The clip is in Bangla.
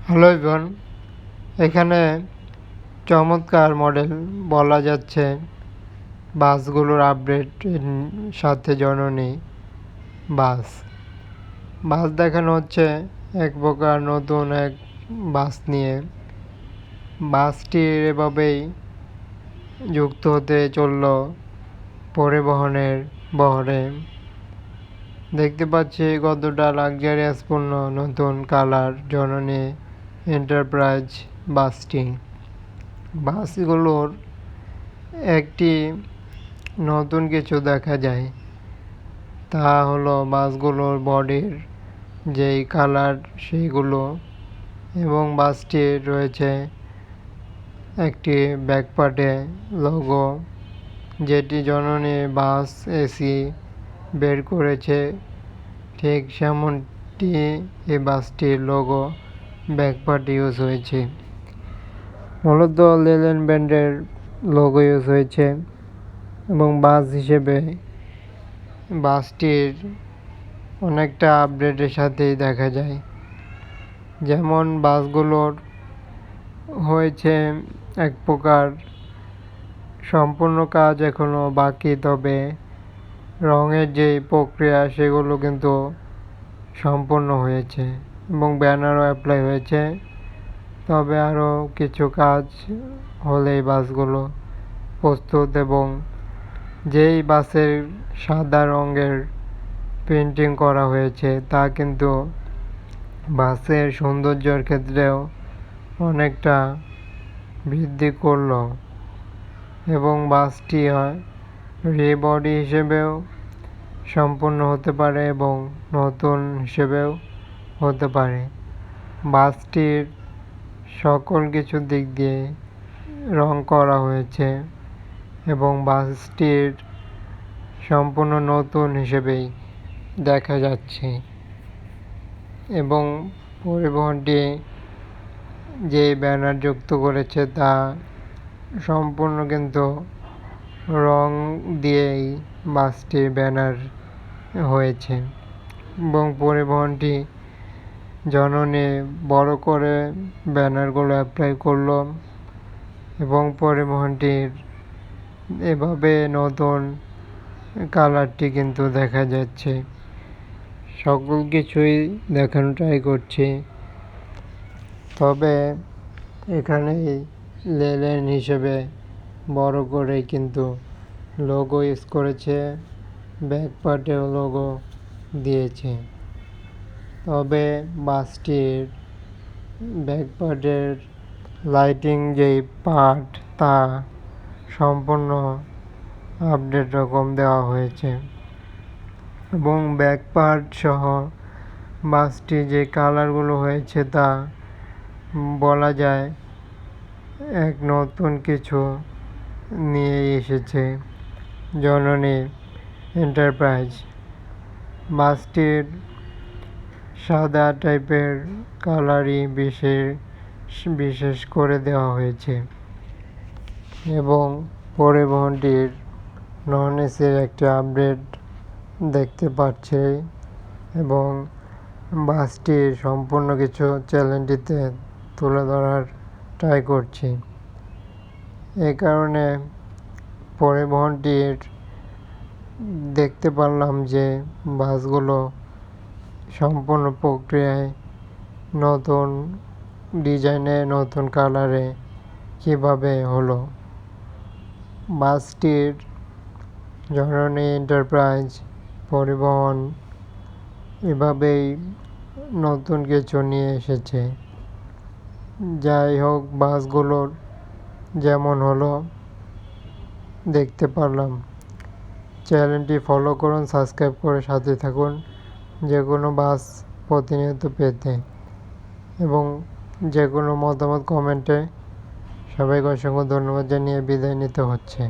হ্যালো এভরিওয়ান, এখানে চমৎকার মডেল বলা যাচ্ছে বাসগুলোর আপডেট সাথে জননী বাস বাস দেখানো হচ্ছে এক প্রকার নতুন এক বাস নিয়ে। বাসটির এভাবেই যুক্ত হতে চলল পরিবহনের বহরে। দেখতে পাচ্ছি কতটা লাক্সারিয়াসপূর্ণ নতুন কালার জননী এন্টারপ্রাইজ বাসটি। বাসগুলোর একটি নতুন কিছু দেখা যায়, তা হলো বাসগুলোর বডির যেই কালার সেইগুলো, এবং বাসটির রয়েছে একটি ব্যাকপার্টে লোগো, যেটি জননী বাস এসি বের করেছে ঠিক সেমনটি এই বাসটির লোগো ব্যাকপার্টে ইউজ হয়েছে। মূলত লেল্যান্ড ব্র্যান্ডের লোগো ইউজ হয়েছে এবং বাস হিসেবে বাসটির অনেকটা আপডেটের সাথেই দেখা যায়। যেমন বাসগুলোর হয়েছে এক প্রকার সম্পূর্ণ কাজ এখনও বাকি, তবে রঙের যে প্রক্রিয়া সেগুলো কিন্তু সম্পূর্ণ হয়েছে এবং ব্যানারও অ্যাপ্লাই হয়েছে। তবে আরও কিছু কাজ হলেই বাসগুলো প্রস্তুত, এবং যেই বাসের সাদা রঙের পেন্টিং করা হয়েছে তা কিন্তু বাসের সৌন্দর্যের ক্ষেত্রেও অনেকটা বৃদ্ধি করল, এবং বাসটি রিবডি হিসেবেও সম্পূর্ণ হতে পারে এবং নতুন হিসেবেও হতে পারে। বাসটির সকল কিছু দিক দিয়ে রং করা হয়েছে এবং বাসটির সম্পূর্ণ নতুন হিসেবেই দেখা যাচ্ছে, এবং পরিবহনটি যে ব্যানার যুক্ত করেছে তা সম্পূর্ণ কিন্তু রং দিয়েই বাসটির ব্যানার হয়েছে, এবং পরিবহনটি জননী বড় করে ব্যানারগুলো অ্যাপ্লাই করলো, এবং পরিবহনটির এভাবে নতুন কালারটি কিন্তু দেখা যাচ্ছে। সকল কিছুই দেখানো ট্রাই করছি, তবে এখানে লেল্যান্ড হিসেবে বড় করে কিন্তু লোগো ইউজ করেছে, ব্যাক পার্টেও লোগো দিয়েছে। তবে বাসটির ব্যাক পার্টের লাইটিং যেই পার্ট তা সম্পূর্ণ আপডেট রকম দেওয়া হয়েছে, এবং ব্যাক পার্ট সহ বাসটি যে কালারগুলো হয়েছে তা বলা যায় এক নতুন কিছু নিয়ে এসেছে জননী এন্টারপ্রাইজ। বাসটির সাদা টাইপের কালারই বিশেষ করে দেওয়া হয়েছে, এবং পরিবহনটির নন এসির একটি আপডেট দেখতে পাচ্ছে, এবং বাসটির সম্পূর্ণ কিছু চ্যানেলটিতে তুলে ধরার ট্রাই করছি। এই কারণে পরিবহনটির দেখতে পারলাম যে বাসগুলো সম্পূর্ণ প্রক্রিয়ায় নতুন ডিজাইনে নতুন কালারে কীভাবে হলো। বাসটির জননী এন্টারপ্রাইজ পরিবহন এভাবেই নতুন কিছু নিয়ে এসেছে। যাই হোক, বাসগুলোর যেমন হলো দেখতে পারলাম। চ্যানেলটি ফলো করুন, সাবস্ক্রাইব করে সাথে থাকুন যে কোনো বাস প্রতিনিয়ত পেতে, এবং যে কোনো মতামত কমেন্টে। সবাইকে অসংখ্য ধন্যবাদ জানিয়ে বিদায় নিতে হচ্ছে।